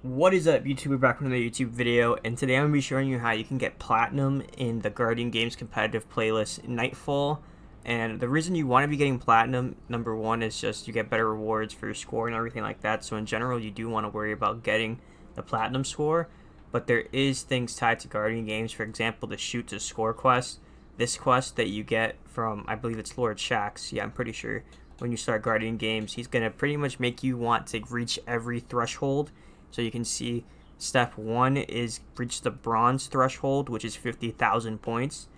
What is up, YouTube? We're back with another YouTube video, and today I'm going to be showing you how you can get Platinum in the Guardian Games competitive playlist Nightfall. And the reason you want to be getting Platinum, number one, is just you get better rewards for your score and everything like that. So in general, you do want to worry about getting the Platinum score. But there is things tied to Guardian Games, for example, the Shoot to Score quest. This quest that you get from, I believe it's Lord Shaxx, yeah, I'm pretty sure, when you start Guardian Games, he's going to pretty much make you want to reach every threshold. So you can see step 1 is reach the bronze threshold, which is 50,000 points.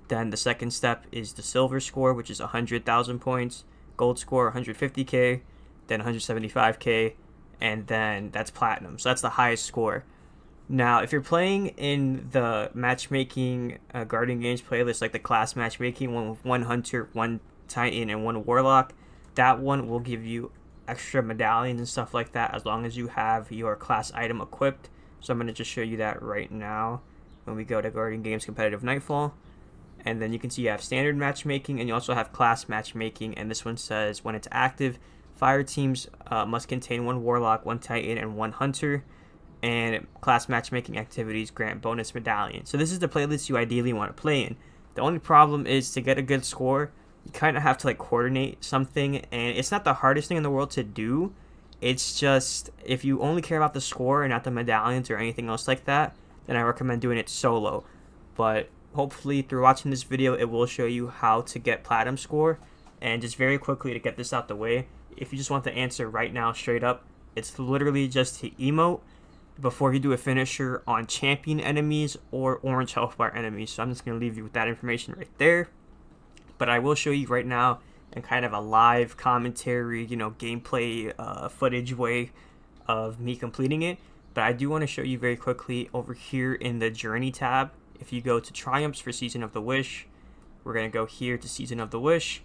Then the second step is the silver score, which is 100,000 points. Gold score, 150k. Then 175k. And then that's platinum. So that's the highest score. Now, if you're playing in the matchmaking Guardian Games playlist, like the class matchmaking, one with one hunter, one titan, and one warlock, that one will give you extra medallions and stuff like that as long as you have your class item equipped. So I'm going to just show you that right now when we go to Guardian Games Competitive Nightfall. And then you can see you have standard matchmaking and you also have class matchmaking, and this one says when it's active, fire teams must contain one warlock, one titan, and one hunter, and class matchmaking activities grant bonus medallions. So this is the playlist you ideally want to play in. The only problem is to get a good score, you kind of have to like coordinate something, and it's not the hardest thing in the world to do. It's just if you only care about the score and not the medallions or anything else like that, then I recommend doing it solo. But hopefully through watching this video, it will show you how to get platinum score. And just very quickly to get this out the way, if you just want the answer right now straight up, it's literally just to emote before you do a finisher on champion enemies or orange health bar enemies. So I'm just going to leave you with that information right there. But I will show you right now in kind of a live commentary, gameplay footage way of me completing it. But I do want to show you very quickly over here in the Journey tab. If you go to Triumphs for Season of the Wish, we're going to go here to Season of the Wish.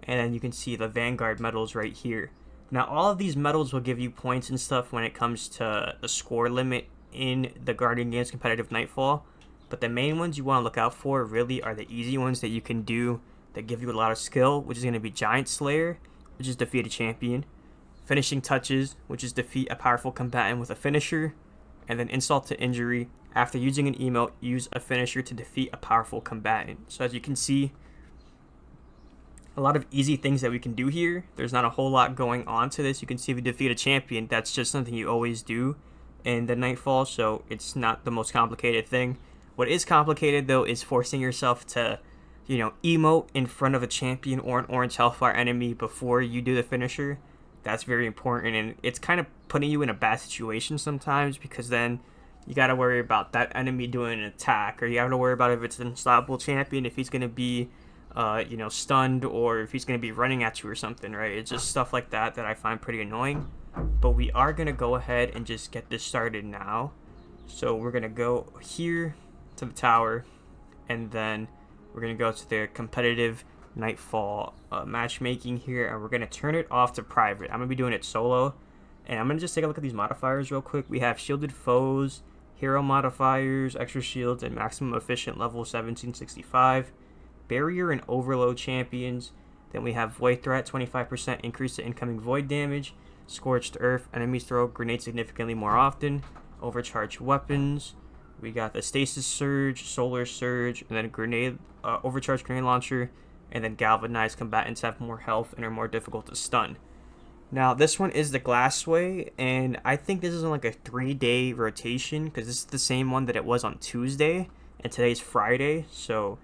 And then you can see the Vanguard medals right here. Now, all of these medals will give you points and stuff when it comes to the score limit in the Guardian Games Competitive Nightfall. But the main ones you want to look out for really are the easy ones that you can do that give you a lot of skill, which is going to be Giant Slayer, which is defeat a champion, Finishing Touches, which is defeat a powerful combatant with a finisher, and then Insult to Injury. After using an emote, use a finisher to defeat a powerful combatant. So as you can see, a lot of easy things that we can do here. There's not a whole lot going on to this. You can see if we defeat a champion, that's just something you always do in the Nightfall, so it's not the most complicated thing. What is complicated though is forcing yourself to emote in front of a champion or an orange health bar enemy before you do the finisher. That's very important, and it's kind of putting you in a bad situation sometimes, because then you got to worry about that enemy doing an attack, or you have to worry about if it's an unstoppable champion, if he's going to be stunned, or if he's going to be running at you or something, right? It's just stuff like that that I find pretty annoying. But we are going to go ahead and just get this started now. So we're going to go here to the tower, and then we're going to go to the competitive Nightfall matchmaking here, and we're going to turn it off to private. I'm going to be doing it solo, and I'm going to just take a look at these modifiers real quick. We have shielded foes, hero modifiers, extra shields, and maximum efficient level 1765. Barrier and overload champions. Then we have void threat, 25% increase to incoming void damage. Scorched earth, enemies throw grenades significantly more often. Overcharged weapons. We got the Stasis Surge, Solar Surge, and then grenade, Overcharged Grenade Launcher, and then Galvanized combatants have more health and are more difficult to stun. Now, this one is the Glassway, and I think this is on like a 3-day rotation, because this is the same one that it was on Tuesday, and today's Friday, so,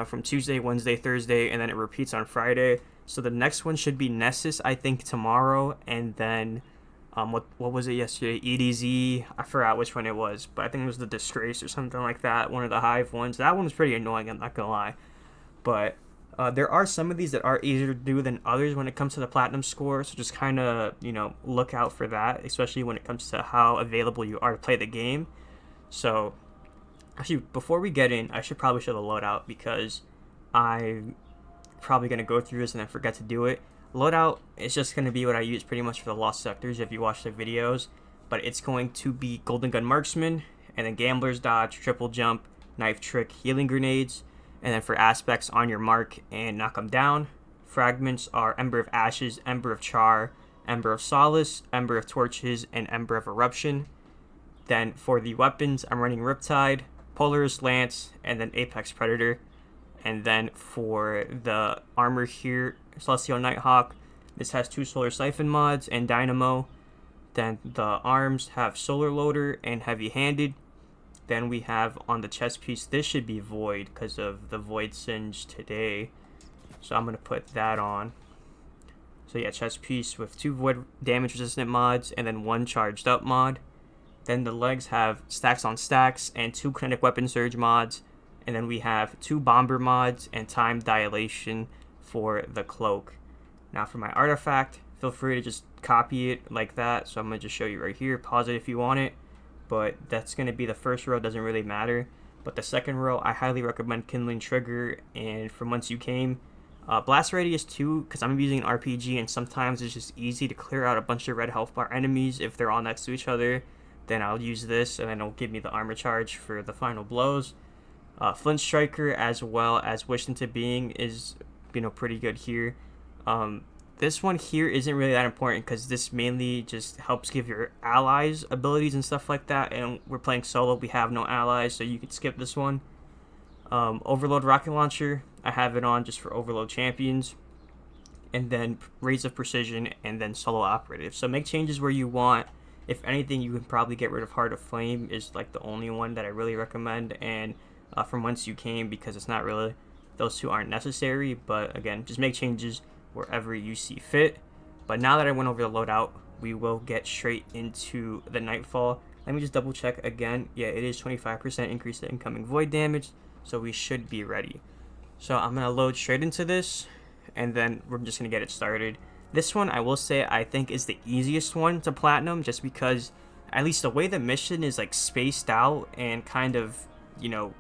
from Tuesday, Wednesday, Thursday, and then it repeats on Friday. So the next one should be Nessus, I think, tomorrow, and then what was it yesterday? EDZ. I forgot which one it was, but I think it was the Disgrace or something like that. One of the Hive ones. That one was pretty annoying, I'm not gonna lie. But there are some of these that are easier to do than others when it comes to the platinum score. So just kind of look out for that, especially when it comes to how available you are to play the game. So actually, before we get in, I should probably show the loadout, because I'm probably gonna go through this and then forget to do it. Loadout is just going to be what I use pretty much for the Lost Sectors if you watch the videos, but it's going to be Golden Gun Marksman, and then Gambler's Dodge, Triple Jump, Knife Trick, Healing Grenades, and then for aspects on your mark and knock them down. Fragments are Ember of Ashes, Ember of Char, Ember of Solace, Ember of Torches, and Ember of Eruption. Then for the weapons, I'm running Riptide, Polaris Lance, and then Apex Predator. And then for the armor here, Celestial Nighthawk, this has 2 Solar Siphon mods and Dynamo. Then the arms have Solar Loader and Heavy Handed. Then we have on the chest piece, this should be Void because of the Void Singe today. So I'm going to put that on. So yeah, chest piece with 2 Void damage resistant mods and then 1 charged up mod. Then the legs have stacks on stacks and 2 kinetic weapon surge mods. And then we have 2 bomber mods and time dilation for the cloak. Now for my artifact, feel free to just copy it like that. So I'm going to just show you right here. Pause it if you want it. But that's going to be the first row, doesn't really matter. But the second row, I highly recommend Kindling Trigger and From Whence You Came. Blast Radius 2, because I'm using an RPG and sometimes it's just easy to clear out a bunch of red health bar enemies if they're all next to each other. Then I'll use this and then it'll give me the armor charge for the final blows. Flint Striker as well as Wished Into Being is, pretty good here. This one here isn't really that important because this mainly just helps give your allies abilities and stuff like that. And we're playing solo, we have no allies, so you could skip this one. Overload Rocket Launcher, I have it on just for Overload champions. And then Rays of Precision and then Solo Operative. So make changes where you want. If anything, you can probably get rid of Heart of Flame is like the only one that I really recommend. And From Whence You Came, because it's not really, those 2 aren't necessary. But again, just make changes wherever you see fit. But now that I went over the loadout, we will get straight into the Nightfall. Let me just double check again. Yeah, it is 25% increase the incoming void damage, so we should be ready. So I'm gonna load straight into this, and then we're just gonna get it started. This one, I will say, I think is the easiest one to platinum, just because at least the way the mission is like spaced out and kind of,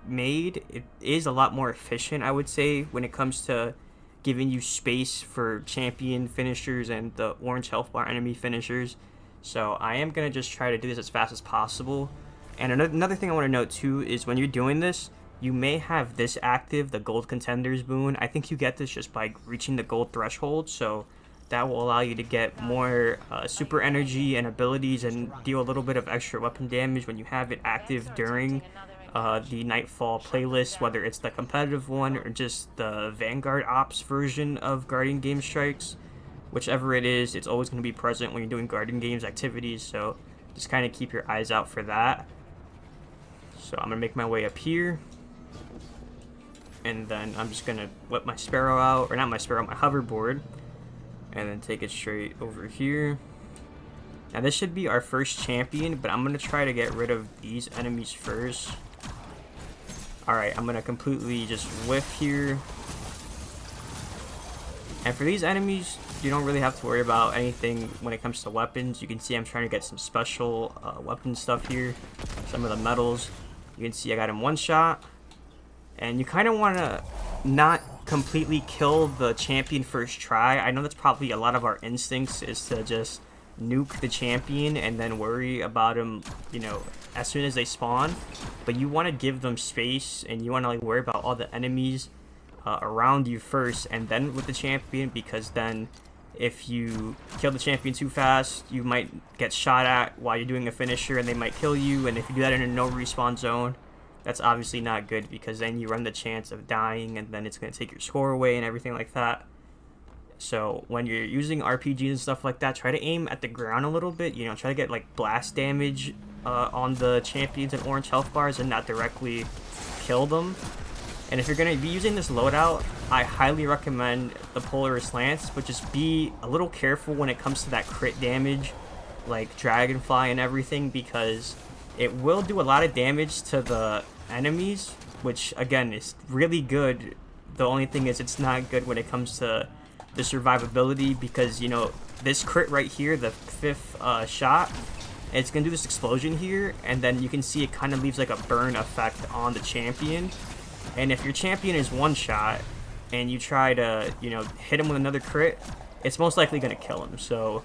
made, it is a lot more efficient, I would say, when it comes to giving you space for champion finishers and the orange health bar enemy finishers. So I am going to just try to do this as fast as possible. And another thing I want to note too is when you're doing this, you may have this active, the Gold Contenders boon. I think you get this just by reaching the gold threshold, so that will allow you to get more super energy and abilities and deal a little bit of extra weapon damage when you have it active during the Nightfall playlist, whether it's the competitive one or just the Vanguard Ops version of Guardian Game Strikes. Whichever it is, it's always going to be present when you're doing Guardian Games activities, so just kind of keep your eyes out for that. So I'm going to make my way up here, and then I'm just going to whip my Sparrow out, or not my Sparrow, my hoverboard, and then take it straight over here. Now this should be our first champion, but I'm going to try to get rid of these enemies first. Alright, I'm going to completely just whiff here. And for these enemies, you don't really have to worry about anything when it comes to weapons. You can see I'm trying to get some special weapon stuff here. Some of the medals. You can see I got him one shot. And you kind of want to not completely kill the champion first try. I know that's probably a lot of our instincts, is to just nuke the champion and then worry about him, as soon as they spawn. But you want to give them space, and you want to worry about all the enemies around you first, and then with the champion, because then if you kill the champion too fast, you might get shot at while you're doing a finisher and they might kill you. And if you do that in a no respawn zone, that's obviously not good, because then you run the chance of dying and then it's going to take your score away and everything like that. So when you're using RPGs and stuff like that, try to aim at the ground a little bit. Try to get blast damage on the champions and orange health bars and not directly kill them. And if you're going to be using this loadout, I highly recommend the Polaris Lance, but just be a little careful when it comes to that crit damage, like Dragonfly and everything, because it will do a lot of damage to the enemies, which again is really good. The only thing is it's not good when it comes to the survivability, because this crit right here, the 5th shot, it's gonna do this explosion here, and then you can see it kind of leaves like a burn effect on the champion. And if your champion is one shot and you try to hit him with another crit, it's most likely gonna kill him. So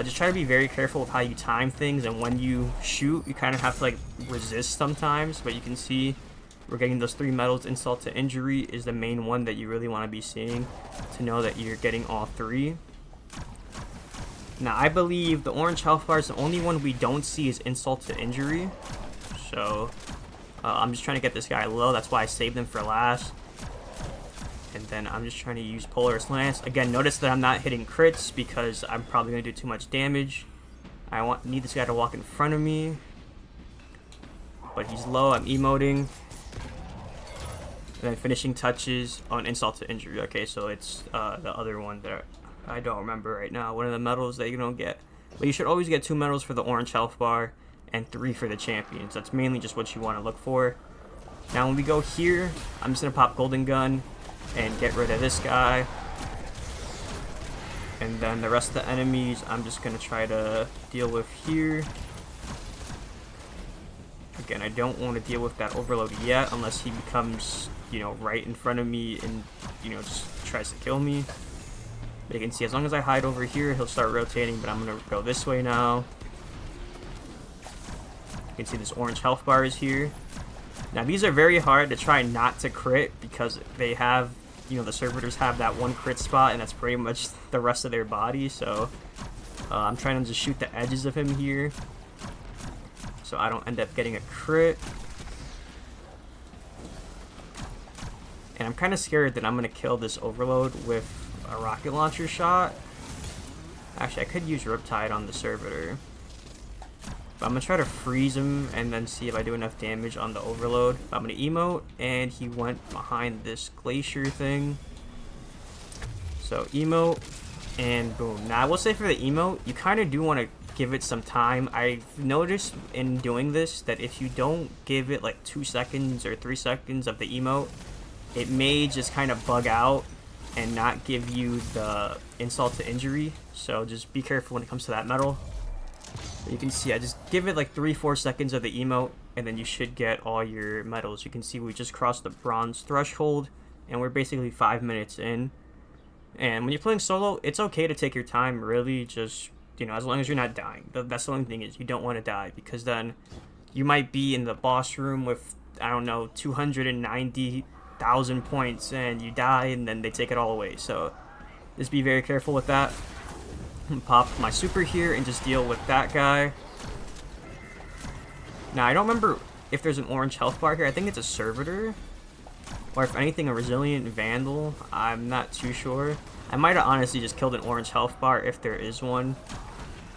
just try to be very careful with how you time things, and when you shoot, you kind of have to resist sometimes. But you can see we're getting those 3 medals. Insult to Injury is the main one that you really want to be seeing to know that you're getting all 3. Now, I believe the orange health bar is the only one we don't see is insult to injury. So, I'm just trying to get this guy low. That's why I saved him for last. And then I'm just trying to use Polaris Lance. Again, notice that I'm not hitting crits because I'm probably going to do too much damage. I need this guy to walk in front of me. But he's low. I'm emoting. And then finishing touches on insult to injury. Okay, so it's the other one that I don't remember right now. One of the medals that you don't get. But you should always get 2 medals for the orange health bar and 3 for the champions. That's mainly just what you want to look for. Now when we go here, I'm just going to pop Golden Gun and get rid of this guy. And then the rest of the enemies, I'm just going to try to deal with here. Again, I don't want to deal with that overload yet unless he becomes, you know, right in front of me and, you know, just tries to kill me. But you can see as long as I hide over here, he'll start rotating, but I'm going to go this way now. You can see this orange health bar is here. Now, these are very hard to try not to crit because they have, you know, the servitors have that one crit spot and that's pretty much the rest of their body. So, I'm trying to just shoot the edges of him here so I don't end up getting a crit. And I'm kind of scared that I'm going to kill this overload with a rocket launcher shot. Actually, I could use Riptide on the servitor. But I'm going to try to freeze him and then see if I do enough damage on the overload. But I'm going to emote, and he went behind this glacier thing. So emote, and boom. Now I will say for the emote, you kind of do want to give it some time. I've noticed in doing this that if you don't give it like 2 seconds or 3 seconds of the emote, it may just kind of bug out and not give you the insult to injury. So just be careful when it comes to that medal. But you can see I just give it like 3-4 seconds of the emote and then you should get all your medals. You can see we just crossed the bronze threshold and we're basically 5 minutes in. And when you're playing solo, it's okay to take your time, really. Just, you know, as long as you're not dying. That's the only thing, is you don't want to die, because then you might be in the boss room with, I don't know, 290,000 points and you die and then they take it all away. So just be very careful with that. Pop my super here and just deal with that guy. Now, I don't remember if there's an orange health bar here. I think it's a servitor, or if anything, a resilient vandal. I'm not too sure. I might have honestly just killed an orange health bar if there is one,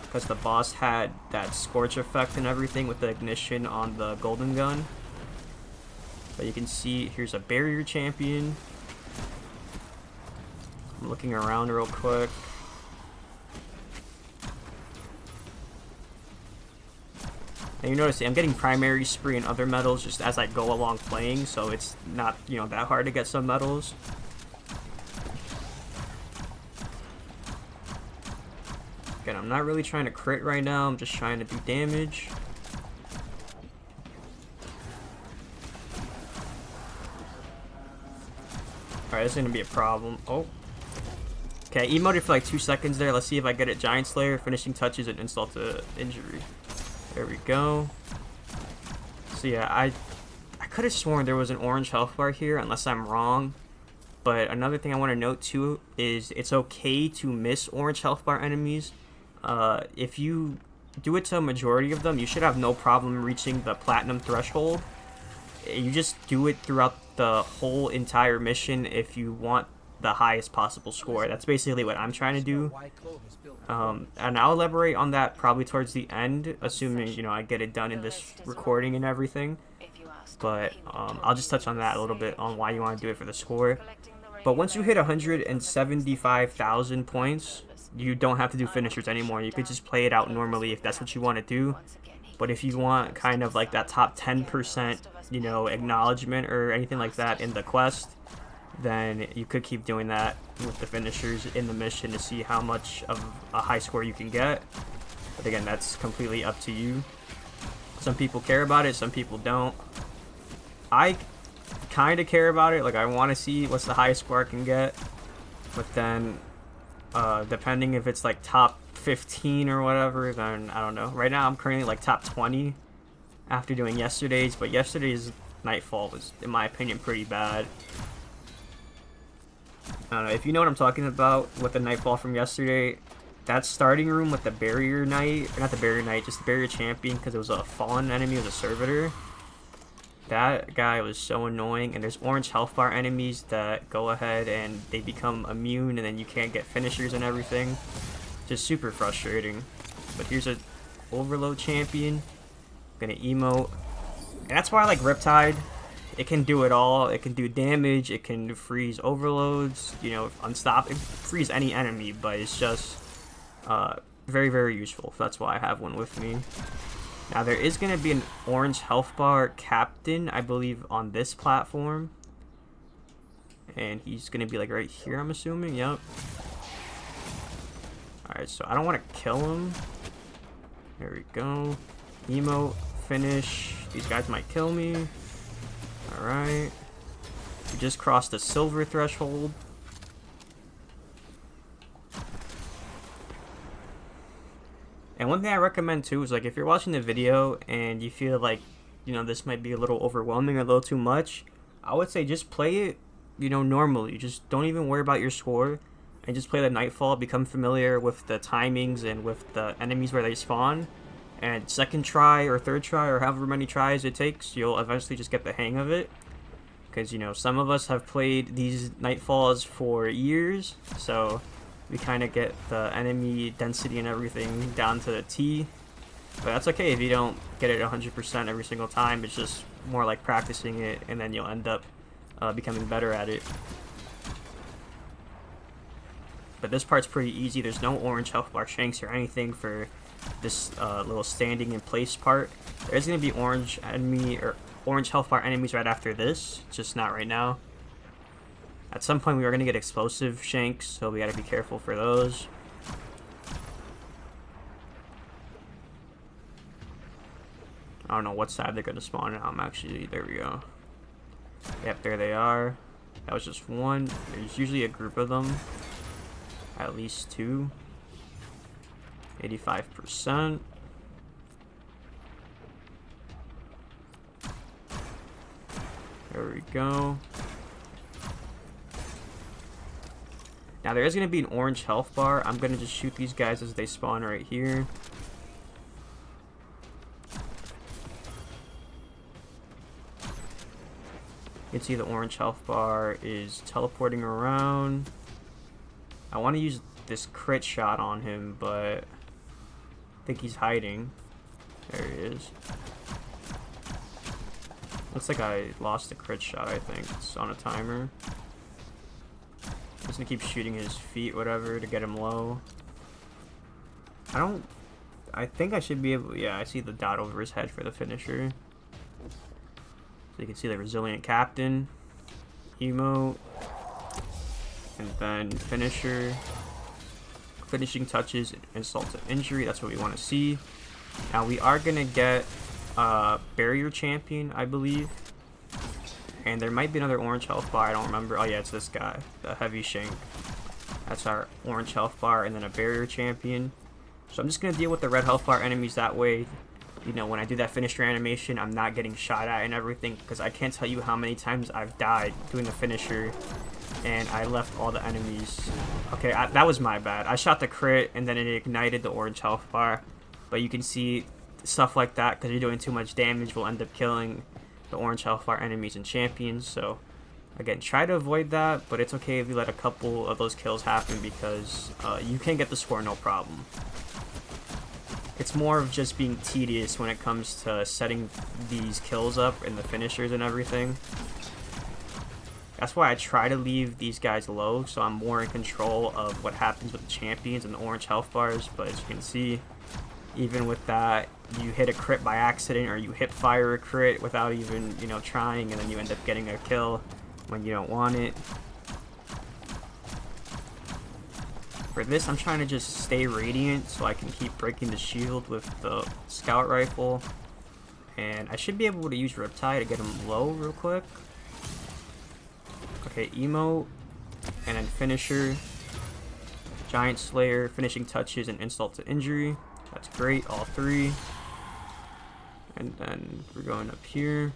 because the boss had that scorch effect and everything with the ignition on the golden gun. But you can see here's a barrier champion. I'm looking around real quick. And you notice I'm getting primary spree and other medals just as I go along playing, so it's not, you know, that hard to get some medals. Again, I'm not really trying to crit right now, I'm just trying to do damage. Alright, this is going to be a problem. Oh. Okay, I emoted for like 2 seconds there. Let's see if I get it. Giant Slayer, finishing touches, and insult to injury. There we go. So yeah, I could have sworn there was an orange health bar here, unless I'm wrong. But another thing I want to note too is it's okay to miss orange health bar enemies. If you do it to a majority of them, you should have no problem reaching the platinum threshold. You just do it throughout the whole entire mission if you want the highest possible score. That's basically what I'm trying to do. And I'll elaborate on that probably towards the end, assuming, you know, I get it done in this recording and everything. But I'll just touch on that a little bit on why you want to do it for the score. But once you hit 175,000 points, you don't have to do finishers anymore. You could just play it out normally if that's what you want to do. But if you want kind of like that top 10%, you know, acknowledgement or anything like that in the quest, then you could keep doing that with the finishers in the mission to see how much of a high score you can get. But again, that's completely up to you. Some people care about it, some people don't. I kind of care about it. Like, I want to see what's the highest score I can get. But then, depending if it's like top 15 or whatever, then I don't know. Right now, I'm currently like top 20 after doing yesterday's. But yesterday's Nightfall was, in my opinion, pretty bad. I don't know, if you know what I'm talking about with the Nightfall from yesterday, that starting room with the barrier knight, or not the barrier knight, just the barrier champion, because it was a fallen enemy, it was a servitor. That guy was so annoying, and there's orange health bar enemies that go ahead and they become immune, and then you can't get finishers and everything. Just super frustrating. But here's a overload champion. I'm gonna emote. And that's why I like Riptide. It can do it all. It can do damage, it can freeze overloads, you know, unstop. It freeze any enemy, but it's just very, very useful. That's why I have one with me. Now there is going to be an orange health bar captain, I believe, on this platform. And he's going to be like right here, I'm assuming. Yep. Alright, so I don't want to kill him. There we go. Emote, finish. These guys might kill me. Alright. We just crossed the silver threshold. And one thing I recommend too is, like, if you're watching the video and you feel like, you know, this might be a little overwhelming or a little too much, I would say just play it, you know, normally. Just don't even worry about your score and just play the Nightfall, become familiar with the timings and with the enemies where they spawn. And second try or third try or however many tries it takes, you'll eventually just get the hang of it. Because, you know, some of us have played these Nightfalls for years, so we kind of get the enemy density and everything down to the T. But that's okay if you don't get it 100% every single time. It's just more like practicing it, and then you'll end up becoming better at it. But this part's pretty easy. There's no orange health bar shanks or anything for this little standing in place part. There's going to be orange enemy or orange health bar enemies right after this, just not right now. At some point we are going to get explosive shanks, so we got to be careful for those. I don't know what side they're going to spawn on. There we go. Yep, there they are. That was just one. There's usually a group of them. At least two. 85%. There we go. Now there is going to be an orange health bar. I'm going to just shoot these guys as they spawn right here. You can see the orange health bar is teleporting around. I want to use this crit shot on him, but I think he's hiding. There he is. Looks like I lost the crit shot, I think. It's on a timer. I'm just gonna keep shooting his feet, whatever, to get him low. I think I should be able, yeah, I see the dot over his head for the finisher. So you can see the resilient captain, emote, and then finisher, finishing touches, and insult to injury. That's what we want to see. Now we are gonna get barrier champion, I believe. And there might be another orange health bar, I don't remember. Oh yeah, it's this guy, the heavy shank. That's our orange health bar, and then a barrier champion. So I'm just going to deal with the red health bar enemies that way. You know, when I do that finisher animation, I'm not getting shot at and everything, because I can't tell you how many times I've died doing the finisher, and I left all the enemies. Okay, that was my bad. I shot the crit, and then it ignited the orange health bar. But you can see stuff like that, because you're doing too much damage, will end up killing the orange health bar enemies and champions. So again, try to avoid that, but it's okay if you let a couple of those kills happen, because you can get the score no problem. It's more of just being tedious when it comes to setting these kills up and the finishers and everything. That's why I try to leave these guys low, so I'm more in control of what happens with the champions and the orange health bars. But as you can see, even with that, you hit a crit by accident, or you hip fire a crit without even, you know, trying, and then you end up getting a kill when you don't want it. For this, I'm trying to just stay radiant so I can keep breaking the shield with the scout rifle. And I should be able to use Riptide to get him low real quick. Okay, emote, and then finisher, giant slayer, finishing touches, and insult to injury. That's great, all three. And then we're going up here.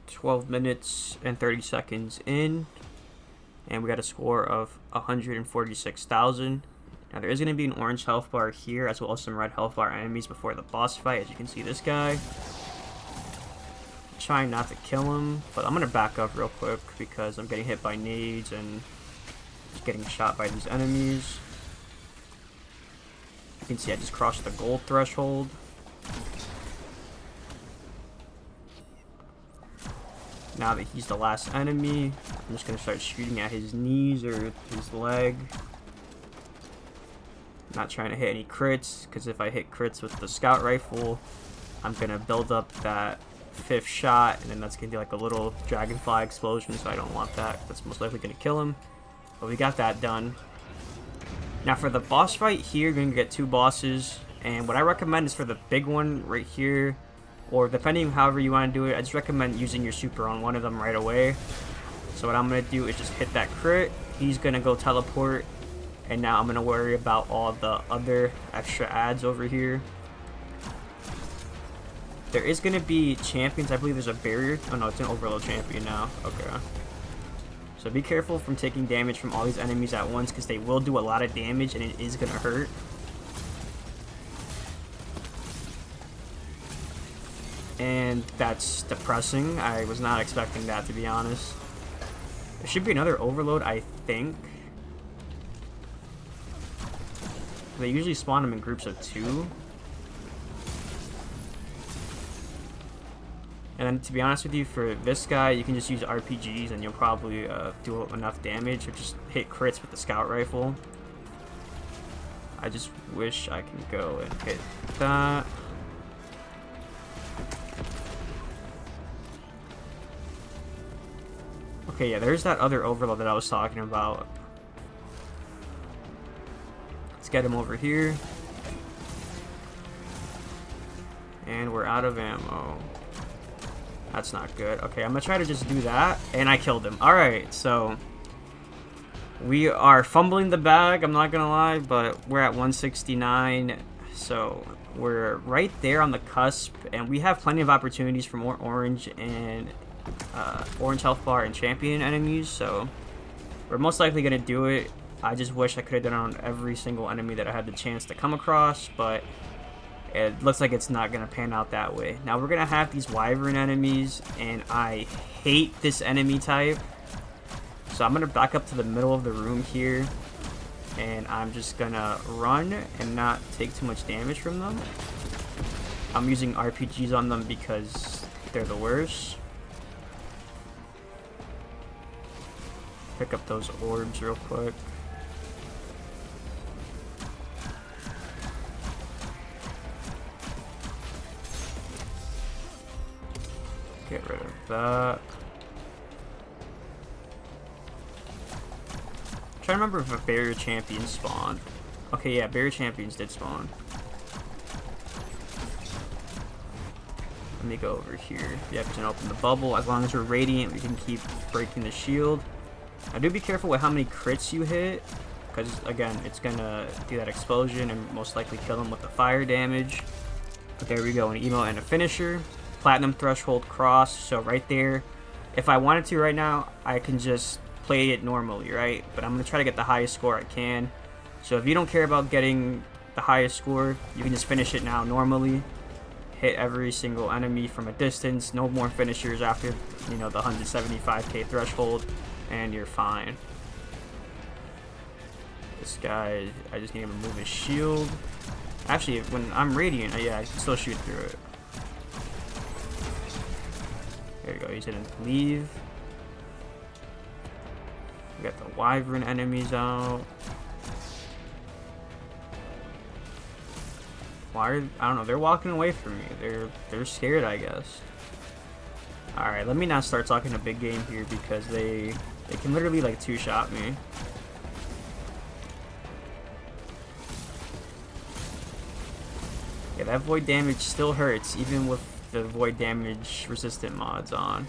12 minutes and 30 seconds in. and we got a score of 146,000. Now there is going to be an orange health bar here, as well as some red health bar enemies before the boss fight. As you can see, this guy. Trying not to kill him, but I'm going to back up real quick because I'm getting hit by nades and just getting shot by these enemies. You can see I just crossed the gold threshold. Now that he's the last enemy, I'm just going to start shooting at his knees or his leg. Not trying to hit any crits, because if I hit crits with the scout rifle, I'm going to build up that 5th shot, and then that's going to be like a little dragonfly explosion, so I don't want that. That's most likely going to kill him. But we got that done. Now for the boss fight here, you're going to get 2 bosses, and what I recommend is for the big one right here, or depending however you want to do it, I just recommend using your super on one of them right away. So what I'm going to do is just hit that crit, he's going to go teleport, and now I'm going to worry about all the other extra adds over here. There is going to be champions. I believe there's a barrier. Oh no, it's an overload champion now. Okay. So be careful from taking damage from all these enemies at once, because they will do a lot of damage and it is going to hurt. And that's depressing. I was not expecting that, to be honest. There should be another overload, I think. They usually spawn them in groups of 2. And then, to be honest with you, for this guy, you can just use RPGs and you'll probably do enough damage, or just hit crits with the scout rifle. I just wish I can go and hit that. Okay, yeah, there's that other overload that I was talking about. Let's get him over here. And we're out of ammo. That's not good. Okay, I'm gonna try to just do that, and I killed him. Alright, so we are fumbling the bag, I'm not gonna lie, but we're at 169, so we're right there on the cusp, and we have plenty of opportunities for more orange and orange health bar and champion enemies, so we're most likely gonna do it. I just wish I could have done it on every single enemy that I had the chance to come across, but it looks like it's not going to pan out that way. Now we're going to have these wyvern enemies, and I hate this enemy type. So I'm going to back up to the middle of the room here, and I'm just going to run and not take too much damage from them. I'm using RPGs on them because they're the worst. Pick up those orbs real quick. Get rid of that. I'm trying to remember if a barrier champion spawned. Okay, yeah, barrier champions did spawn. Let me go over here. Yeah, we can open the bubble. As long as we're radiant, we can keep breaking the shield. Now, do be careful with how many crits you hit, because again, it's gonna do that explosion and most likely kill them with the fire damage. But there we go, an emote and a finisher. Platinum threshold cross, so right there, if I wanted to right now, I can just play it normally, right? But I'm going to try to get the highest score I can. So if you don't care about getting the highest score, you can just finish it now normally. Hit every single enemy from a distance, no more finishers after, you know, the 175k threshold, and you're fine. This guy, I just need him to move his shield. Actually, when I'm radiant, yeah, I can still shoot through it. There you go, he's gonna leave. We got the wyvern enemies out. Why are, I don't know, they're walking away from me. They're scared, I guess. Alright, let me not start talking a big game here, because they can literally like 2-shot me. Yeah, that void damage still hurts, even with the void damage resistant mods on.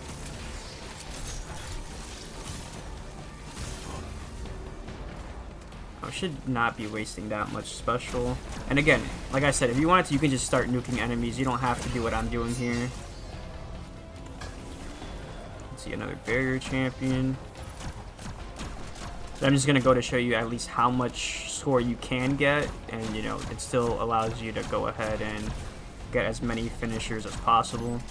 I should not be wasting that much special. And again, like I said, if you wanted to, you can just start nuking enemies. You don't have to do what I'm doing here. Let's see, another barrier champion. But I'm just gonna go to show you at least how much score you can get, and you know, it still allows you to go ahead and get as many finishers as possible.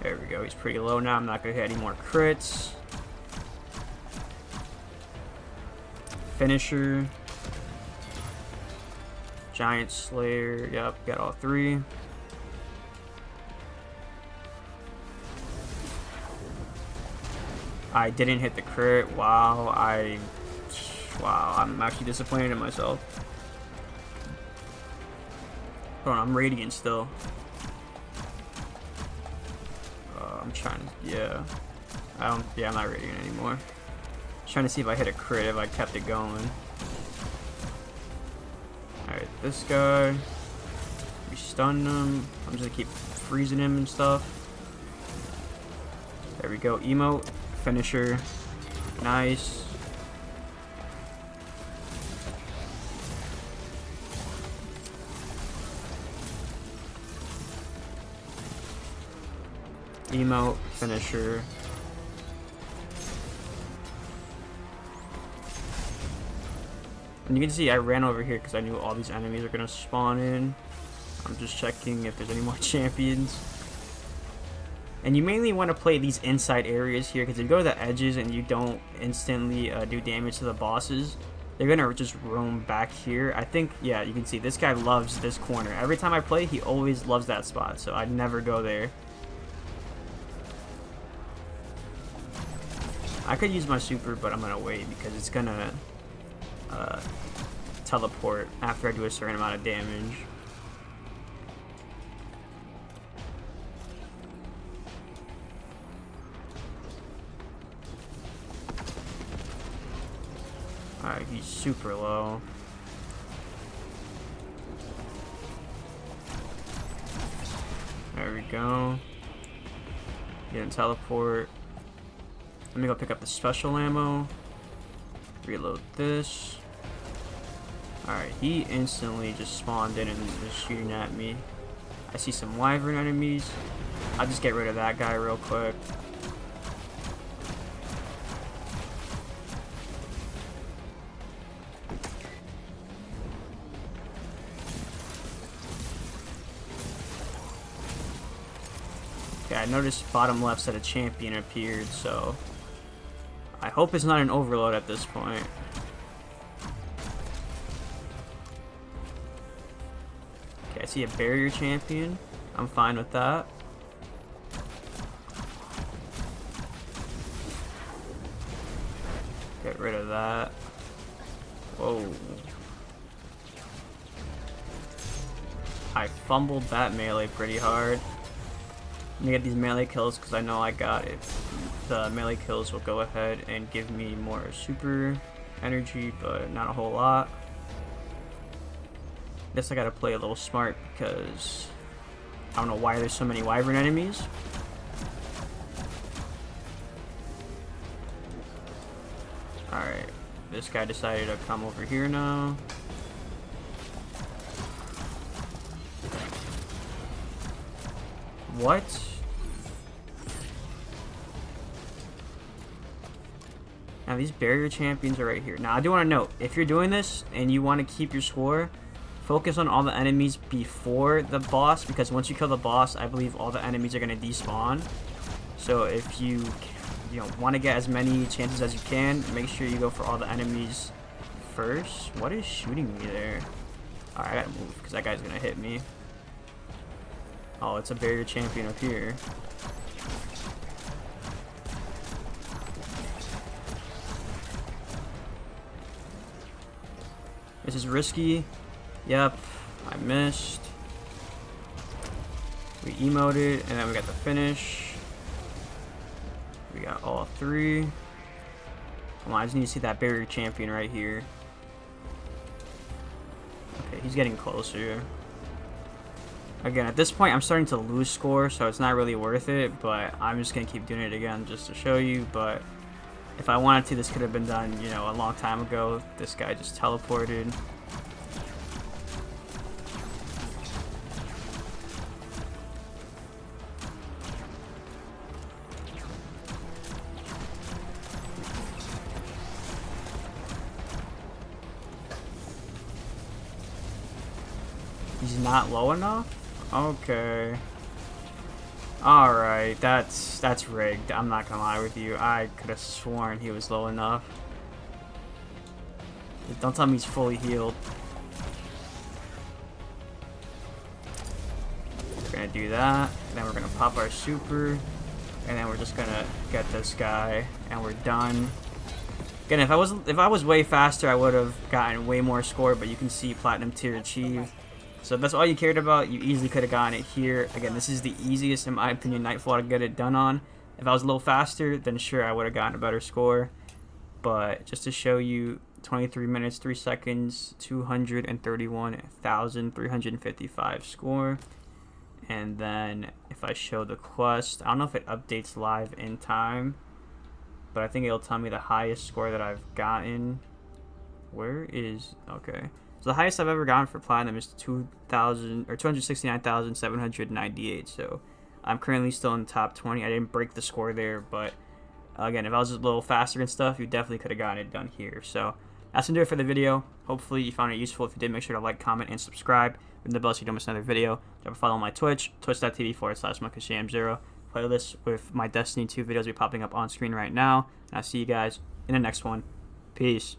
There we go, he's pretty low now. I'm not gonna hit any more crits. Finisher. Giant Slayer, yep, got all 3. I didn't hit the crit. Wow, I'm actually disappointed in myself. Hold on, I'm radiant still. I'm trying to, yeah. I'm not radiant anymore. Trying to see if I hit a crit, if I kept it going. Alright, this guy. We stunned him. I'm just gonna keep freezing him and stuff. There we go. Emote. Finisher. Nice. Emote. Finisher. And you can see I ran over here because I knew all these enemies are going to spawn in. I'm just checking if there's any more champions. And you mainly want to play these inside areas here, because if you go to the edges and you don't instantly do damage to the bosses, they're going to just roam back here. I think, yeah, you can see this guy loves this corner. Every time I play, he always loves that spot, so I'd never go there. I could use my super, but I'm going to wait because it's going to teleport after I do a certain amount of damage. Alright, he's super low. There we go. Getting teleport. Let me go pick up the special ammo. Reload this. Alright, he instantly just spawned in and is shooting at me. I see some wyvern enemies. I'll just get rid of that guy real quick. Okay, I noticed bottom left said a champion appeared, so I hope it's not an overload at this point. Okay, I see a barrier champion. I'm fine with that. Get rid of that. Whoa. I fumbled that melee pretty hard. Let me get these melee kills because I know I got it. The melee kills will go ahead and give me more super energy, but not a whole lot. Guess I gotta play a little smart because I don't know why there's so many wyvern enemies. Alright, this guy decided to come over here now. What? Now these barrier champions are right here. Now I do want to note, if you're doing this and you want to keep your score, focus on all the enemies before the boss, because once you kill the boss, I believe all the enemies are going to despawn. So if you want to get as many chances as you can, make sure you go for all the enemies first. What is shooting me there? Alright, I gotta move because that guy's going to hit me. Oh, it's a barrier champion up here. This is risky. Yep, I missed. We emoted, and then we got the finish. We got all 3. Come on, I just need to see that barrier champion right here. Okay, he's getting closer. Again, at this point, I'm starting to lose score, so it's not really worth it, but I'm just going to keep doing it again just to show you. But if I wanted to, this could have been done, a long time ago. This guy just teleported. He's not low enough? Okay. Alright, that's rigged. I'm not gonna lie with you. I could have sworn he was low enough. Don't tell me he's fully healed. We're gonna do that. Then we're gonna pop our super. And then we're just gonna get this guy. And we're done. Again, if I was way faster, I would have gotten way more score, but you can see platinum tier achieved. So if that's all you cared about, you easily could have gotten it here. Again, this is the easiest, in my opinion, Nightfall to get it done on. If I was a little faster, then sure, I would have gotten a better score. But just to show you, 23 minutes, 3 seconds, 231,355 score. And then if I show the quest, I don't know if it updates live in time, but I think it'll tell me the highest score that I've gotten. Where is, okay. So the highest I've ever gotten for platinum is 269,798. So I'm currently still in the top 20. I didn't break the score there, but again, if I was a little faster and stuff, you definitely could have gotten it done here. So that's gonna do it for the video. Hopefully you found it useful. If you did, make sure to like, comment, and subscribe. Ring the bell so you don't miss another video. Drop a follow on my Twitch, twitch.tv/MuckusJam0. Playlists with my Destiny 2 videos will be popping up on screen right now. And I'll see you guys in the next one. Peace.